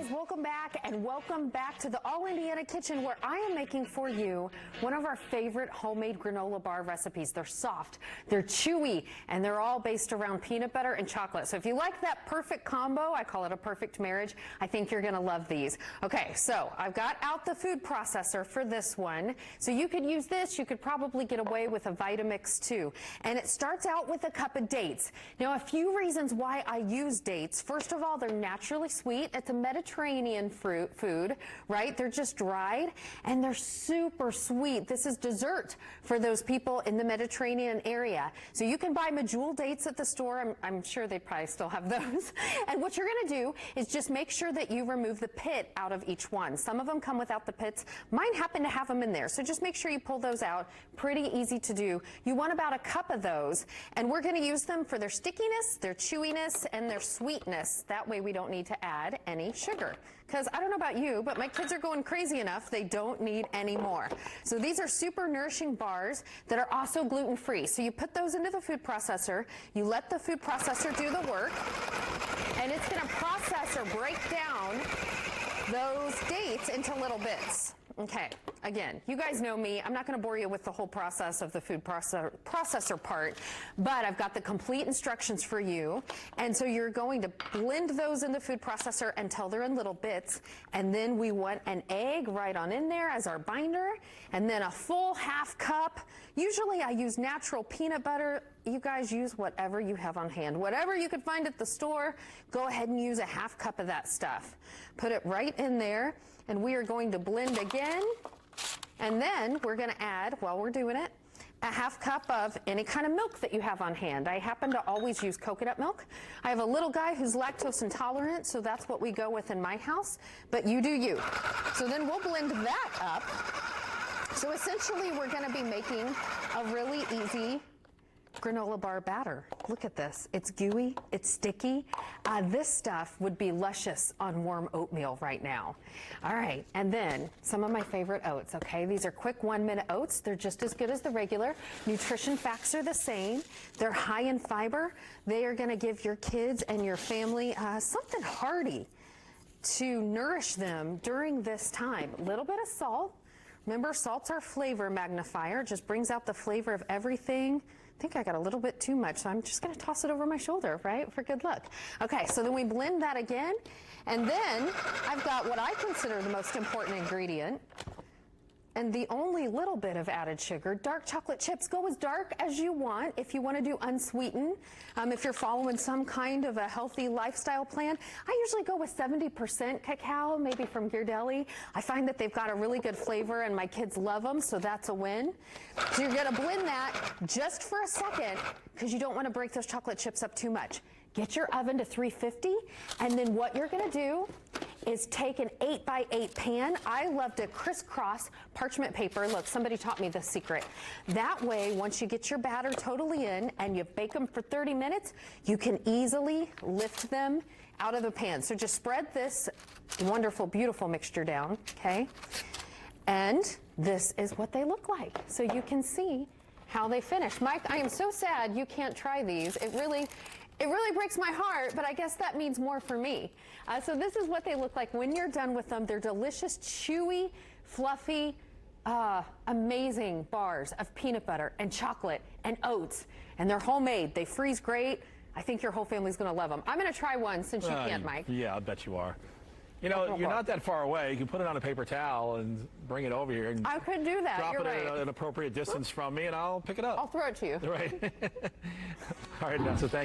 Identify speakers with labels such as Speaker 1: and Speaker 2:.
Speaker 1: guys, welcome back, and welcome back to the All Indiana Kitchen, where I am making for you one of our favorite homemade granola bar recipes. They're soft, they're chewy, and they're all based around peanut butter and chocolate. So if you like that perfect combo, I call it a perfect marriage, I think you're gonna love these. Okay, so I've got out the food processor for this one. So you could use this, you could probably get away with a Vitamix too. And it starts out with a cup of dates. Now, a few reasons why I use dates. First of all, they're naturally sweet. It's a Mediterranean food, right? They're just dried, and they're super sweet. This is dessert for those people in the Mediterranean area. So you can buy medjool dates at the store. I'm sure they probably still have those. And what you're going to do is just make sure that you remove the pit out of each one. Some of them come without the pits. Mine happen to have them in there. So just make sure you pull those out. Pretty easy to do. You want about a cup of those, and we're going to use them for their stickiness, their chewiness, and their sweetness. That way we don't need to add any sugar, because I don't know about you, but my kids are going crazy enough they don't need any more. So these are super nourishing bars that are also gluten-free. So you put those into the food processor, you let the food processor do the work, and it's going to process or break down those dates into little bits. Okay, again, you guys know me. I'm not going to bore you with the whole process of the food processor part, but I've got the complete instructions for you. And so you're going to blend those in the food processor until they're in little bits. And then we want an egg right on in there as our binder, and then a full half cup. Usually I use natural peanut butter. You guys use whatever you have on hand. Whatever you could find at the store, go ahead and use a half cup of that stuff. Put it right in there, and we are going to blend again. And then we're going to add, while we're doing it, a half cup of any kind of milk that you have on hand. I happen to always use coconut milk. I have a little guy who's lactose intolerant, so that's what we go with in my house, but you do you. So then we'll blend that up. So essentially we're going to be making a really easy granola bar batter. Look at this. It's gooey. It's sticky. This stuff would be luscious on warm oatmeal right now. All right, and then some of my favorite oats, okay? These are quick 1-minute oats. They're just as good as the regular. Nutrition facts are the same. They're high in fiber. They are going to give your kids and your family something hearty to nourish them during this time. A little bit of salt. Remember, salt's our flavor magnifier. It just brings out the flavor of everything. I think I got a little bit too much, so I'm just going to toss it over my shoulder, right, for good luck. Okay, so then we blend that again, and then I've got what I consider the most important ingredient, and the only little bit of added sugar, dark chocolate chips. Go as dark as you want if you want to do unsweetened. If you're following some kind of a healthy lifestyle plan, I usually go with 70% cacao, maybe from Ghirardelli. I find that they've got a really good flavor, and my kids love them, so that's a win. So you're going to blend that just for a second, because you don't want to break those chocolate chips up too much. Get your oven to 350, and then what you're going to do is take an 8x8 pan. I love to crisscross parchment paper. Look, somebody taught me this secret. That way, once you get your batter totally in and you bake them for 30 minutes, you can easily lift them out of the pan. So just spread this wonderful, beautiful mixture down, okay? And this is what they look like. So you can see how they finish. Mike, I am so sad you can't try these. It really breaks my heart, but I guess that means more for me. So this is what they look like when you're done with them. They're delicious, chewy, fluffy, amazing bars of peanut butter and chocolate and oats. And they're homemade. They freeze great. I think your whole family's going to love them. I'm going to try one since you can't, Mike.
Speaker 2: Yeah, I bet you are. You know, you're not that far away. You can put it on a paper towel and bring it over here. And
Speaker 1: I could do that.
Speaker 2: Drop
Speaker 1: You're
Speaker 2: it
Speaker 1: right.
Speaker 2: at an appropriate distance from me, and I'll pick it up.
Speaker 1: I'll throw it to you.
Speaker 2: Right. All right, now, so thank you.